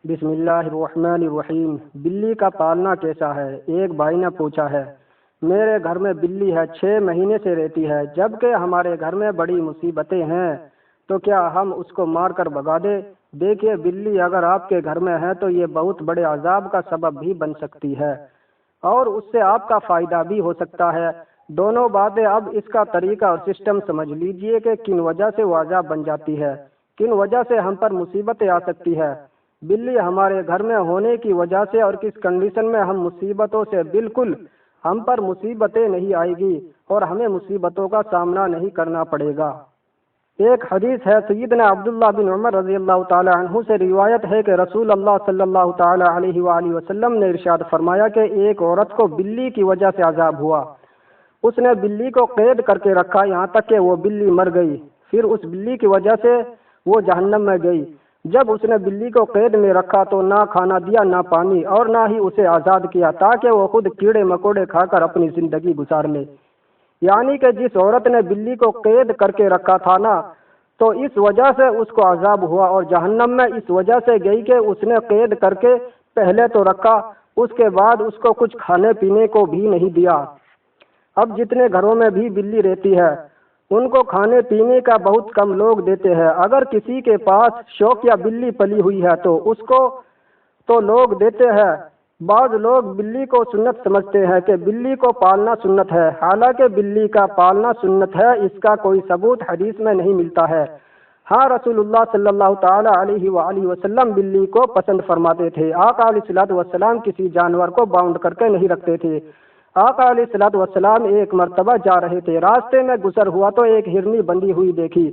بسم اللہ الرحمن الرحیم۔ بلی کا پالنا کیسا ہے؟ ایک بھائی نے پوچھا ہے۔ میرے گھر میں بلی ہے، 6 مہینے سے رہتی ہے، جبکہ ہمارے گھر میں بڑی مصیبتیں ہیں، تو کیا ہم اس کو مار کر بھگا دیں؟ دیکھیے، بلی اگر آپ کے گھر میں ہے تو یہ بہت بڑے عذاب کا سبب بھی بن سکتی ہے، اور اس سے آپ کا فائدہ بھی ہو سکتا ہے۔ دونوں باتیں، اب اس کا طریقہ اور سسٹم سمجھ لیجئے کہ کن وجہ سے وہ عذاب بن جاتی ہے، کن وجہ سے ہم پر مصیبتیں آ سکتی ہے۔ بلی ہمارے گھر میں ہونے کی وجہ سے اور کس کنڈیشن میں ہم مصیبتوں سے، بالکل ہم پر مصیبتیں نہیں آئے گی اور ہمیں مصیبتوں کا سامنا نہیں کرنا پڑے گا۔ ایک حدیث ہے، سیدنا عبداللہ بن عمر رضی اللہ تعالی عنہ سے روایت ہے کہ رسول اللہ صلی اللہ تعالی علیہ وآلہ وسلم نے ارشاد فرمایا کہ ایک عورت کو بلی کی وجہ سے عذاب ہوا۔ اس نے بلی کو قید کر کے رکھا یہاں تک کہ وہ بلی مر گئی، پھر اس بلی کی وجہ سے وہ جہنم میں گئی۔ جب اس نے بلی کو قید میں رکھا تو نہ کھانا دیا، نہ پانی، اور نہ ہی اسے آزاد کیا تاکہ وہ خود کیڑے مکوڑے کھا کر اپنی زندگی گزار لے۔ یعنی کہ جس عورت نے بلی کو قید کر کے رکھا تھا نا، تو اس وجہ سے اس کو عذاب ہوا، اور جہنم میں اس وجہ سے گئی کہ اس نے قید کر کے پہلے تو رکھا، اس کے بعد اس کو کچھ کھانے پینے کو بھی نہیں دیا۔ اب جتنے گھروں میں بھی بلی رہتی ہے، ان کو کھانے پینے کا بہت کم لوگ دیتے ہیں۔ اگر کسی کے پاس شوقیہ بلی پلی ہوئی ہے تو اس کو تو لوگ دیتے ہیں۔ بعض لوگ بلی کو سنت سمجھتے ہیں کہ بلی کو پالنا سنت ہے، حالانکہ بلی کا پالنا سنت ہے، اس کا کوئی ثبوت حدیث میں نہیں ملتا ہے۔ ہاں، رسول اللہ صلی اللہ تعالی علیہ وآلہ وسلم بلی کو پسند فرماتے تھے۔ آقا علیہ الصلوۃ والسلام کسی جانور کو باؤنڈ کر کے نہیں رکھتے تھے۔ آقا علیہ الصلوۃ والسلام ایک مرتبہ جا رہے تھے، راستے میں گزر ہوا تو ایک ہرنی بندھی ہوئی دیکھی،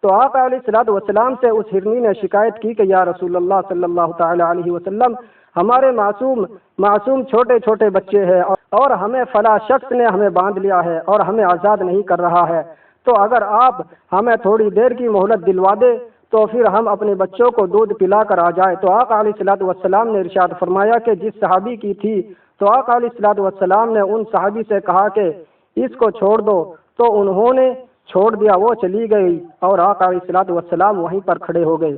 تو آقا علیہ الصلوۃ والسلام سے اس ہرنی نے شکایت کی کہ یا رسول اللہ صلی اللہ تعالی علیہ وسلم، ہمارے معصوم چھوٹے چھوٹے بچے ہیں، اور ہمیں فلاں شخص نے ہمیں باندھ لیا ہے اور ہمیں آزاد نہیں کر رہا ہے، تو اگر آپ ہمیں تھوڑی دیر کی مہلت دلوا دے تو پھر ہم اپنے بچوں کو دودھ پلا کر آ جائے۔ تو آقا علیہ الصلوۃ والسلام نے ارشاد فرمایا کہ جس صحابی کی تھی، تو آقا علیہ الصلوۃ والسلام نے ان صحابی سے کہا کہ اس کو چھوڑ دو، تو انہوں نے چھوڑ دیا، وہ چلی گئی، اور آقا علیہ الصلوۃ والسلام وہیں پر کھڑے ہو گئے۔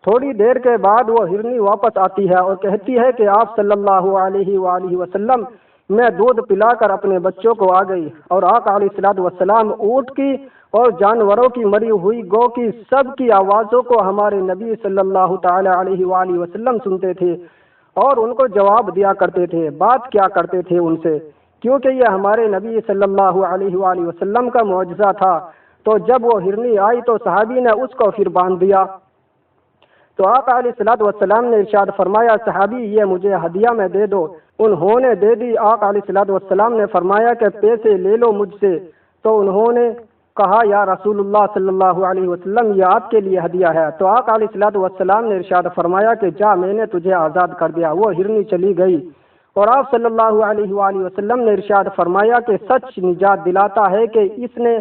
تھوڑی دیر کے بعد وہ ہرنی واپس آتی ہے اور کہتی ہے کہ آپ صلی اللہ علیہ وآلہ وسلم، میں دودھ پلا کر اپنے بچوں کو آ گئی، اور آقا علیہ الصلوۃ والسلام اونٹ کی اور جانوروں کی مری ہوئی گو کی سب کی آوازوں کو ہمارے نبی صلی اللہ تعالی علیہ وآلہ وسلم سنتے تھے اور ان کو جواب دیا کرتے تھے، بات کیا کرتے تھے ان سے، کیونکہ یہ ہمارے نبی صلی اللہ علیہ وآلہ وسلم کا معجزہ تھا۔ تو جب وہ ہرنی آئی تو صحابی نے اس کو پھر باندھ دیا، تو آقا علیہ الصلوۃ والسلام نے ارشاد فرمایا، صحابی یہ مجھے ہدیہ میں دے دو۔ انہوں نے دے دی۔ آقا علیہ الصلوۃ والسلام نے فرمایا کہ پیسے لے لو مجھ سے، تو انہوں نے کہا یا رسول اللہ صلی اللہ علیہ وسلم، یہ آپ کے لیے ہدیہ ہے۔ تو آقا علیہ الصلوۃ والسلام نے ارشاد فرمایا کہ جا، میں نے تجھے آزاد کر دیا۔ وہ ہرنی چلی گئی، اور آپ صلی اللہ علیہ وآلہ وسلم نے ارشاد فرمایا کہ سچ نجات دلاتا ہے کہ اس نے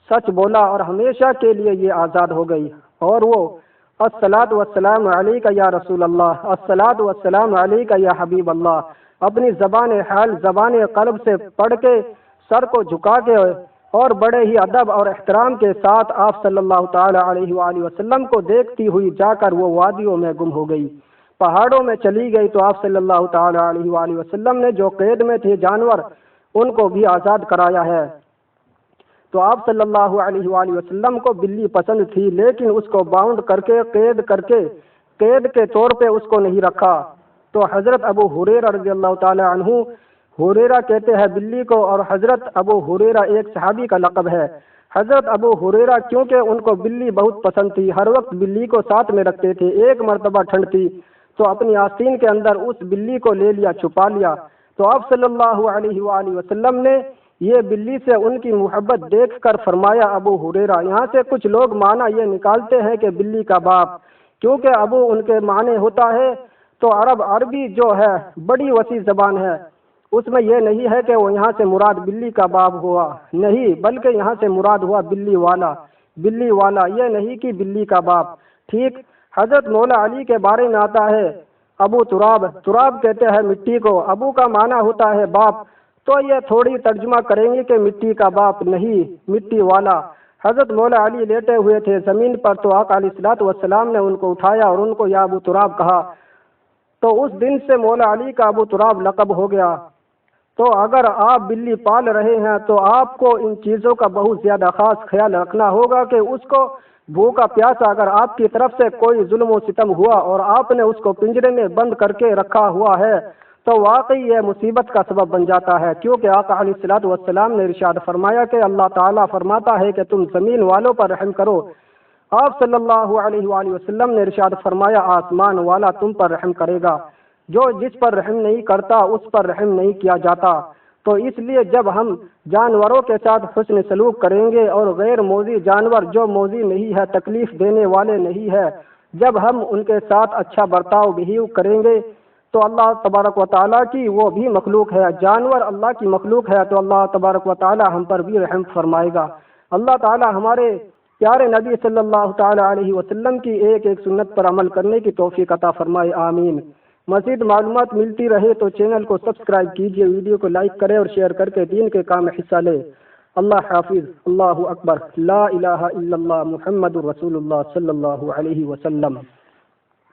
سچ بولا اور ہمیشہ کے لیے یہ آزاد ہو گئی۔ اور وہ الصلاۃ والسلام علیک یا رسول اللہ، الصلاۃ والسلام علیک یا حبیب اللہ، اپنی زبان حال، زبان قلب سے پڑھ کے، سر کو جھکا کے اور بڑے ہی ادب اور احترام کے ساتھ آپ صلی اللہ تعالی علیہ وآلہ وسلم کو دیکھتی ہوئی جا کر وہ وادیوں میں گم ہو گئی، پہاڑوں میں چلی گئی۔ تو آپ صلی اللہ تعالی علیہ وآلہ وسلم نے جو قید میں تھے جانور، ان کو بھی آزاد کرایا ہے۔ تو آپ صلی اللہ علیہ وآلہ وسلم کو بلی پسند تھی، لیکن اس کو باؤنڈ کر کے قید کے طور پہ اس کو نہیں رکھا۔ تو حضرت ابو ہریرہ رضی اللہ تعالی عنہ، ہریرہ کہتے ہیں بلی کو، اور حضرت ابو ہریرہ ایک صحابی کا لقب ہے۔ حضرت ابو ہریرہ کیونکہ ان کو بلی بہت پسند تھی، ہر وقت بلی کو ساتھ میں رکھتے تھے۔ ایک مرتبہ ٹھنڈ تھی تو اپنی آستین کے اندر اس بلی کو لے لیا، چھپا لیا۔ تو آپ صلی اللہ علیہ وآلہ وسلم نے یہ بلی سے ان کی محبت دیکھ کر فرمایا، ابو ہریرہ، یہاں سے کچھ لوگ معنی یہ نکالتے ہیں کہ بلی کا باپ، کیونکہ ابو ان کے معنی ہوتا ہے، تو عربی جو ہے بڑی وسیع زبان ہے، اس میں یہ نہیں ہے کہ وہ یہاں سے مراد بلی کا باپ ہوا، نہیں، بلکہ یہاں سے مراد ہوا بلی والا، یہ نہیں کہ بلی کا باپ۔ ٹھیک، حضرت مولا علی کے بارے میں آتا ہے ابو تراب کہتے ہیں مٹی کو، ابو کا معنی ہوتا ہے باپ، تو یہ تھوڑی ترجمہ کریں گے کہ مٹی کا باپ نہیں، مٹی والا۔ حضرت مولا علی لیٹے ہوئے تھے زمین پر، تو آقا علیہ الصلوۃ والسلام نے ان کو اٹھایا اور ان کو یا ابو تراب کہا، تو اس دن سے مولا علی کا ابو تراب لقب ہو گیا۔ تو اگر آپ بلی پال رہے ہیں تو آپ کو ان چیزوں کا بہت زیادہ خاص خیال رکھنا ہوگا کہ اس کو بھوکا پیاسا اگر آپ کی طرف سے کوئی ظلم و ستم ہوا اور آپ نے اس کو پنجرے میں بند کر کے رکھا ہوا ہے تو واقعی یہ مصیبت کا سبب بن جاتا ہے، کیونکہ آقا علیہ الصلوۃ والسلام نے ارشاد فرمایا کہ اللہ تعالیٰ فرماتا ہے کہ تم زمین والوں پر رحم کرو۔ آپ صلی اللہ علیہ وآلہ وسلم نے ارشاد فرمایا آسمان والا تم پر رحم کرے گا، جو جس پر رحم نہیں کرتا اس پر رحم نہیں کیا جاتا۔ تو اس لیے جب ہم جانوروں کے ساتھ حسن سلوک کریں گے اور غیر موذی جانور جو موذی نہیں ہے، تکلیف دینے والے نہیں ہے، جب ہم ان کے ساتھ اچھا برتاؤ بہیو کریں گے تو اللہ تبارک و تعالیٰ کی وہ بھی مخلوق ہے، جانور اللہ کی مخلوق ہے، تو اللہ تبارک و تعالیٰ ہم پر بھی رحم فرمائے گا۔ اللہ تعالیٰ ہمارے پیارے نبی صلی اللہ تعالیٰ علیہ وسلم کی ایک ایک سنت پر عمل کرنے کی توفیق عطا فرمائے، آمین۔ مزید معلومات ملتی رہے تو چینل کو سبسکرائب کیجیے، ویڈیو کو لائک کریں اور شیئر کر کے دین کے کام میں حصہ لیں۔ اللہ حافظ، اللہ اکبر، لا الہ الا اللہ، محمد رسول اللہ صلی اللہ علیہ وسلم۔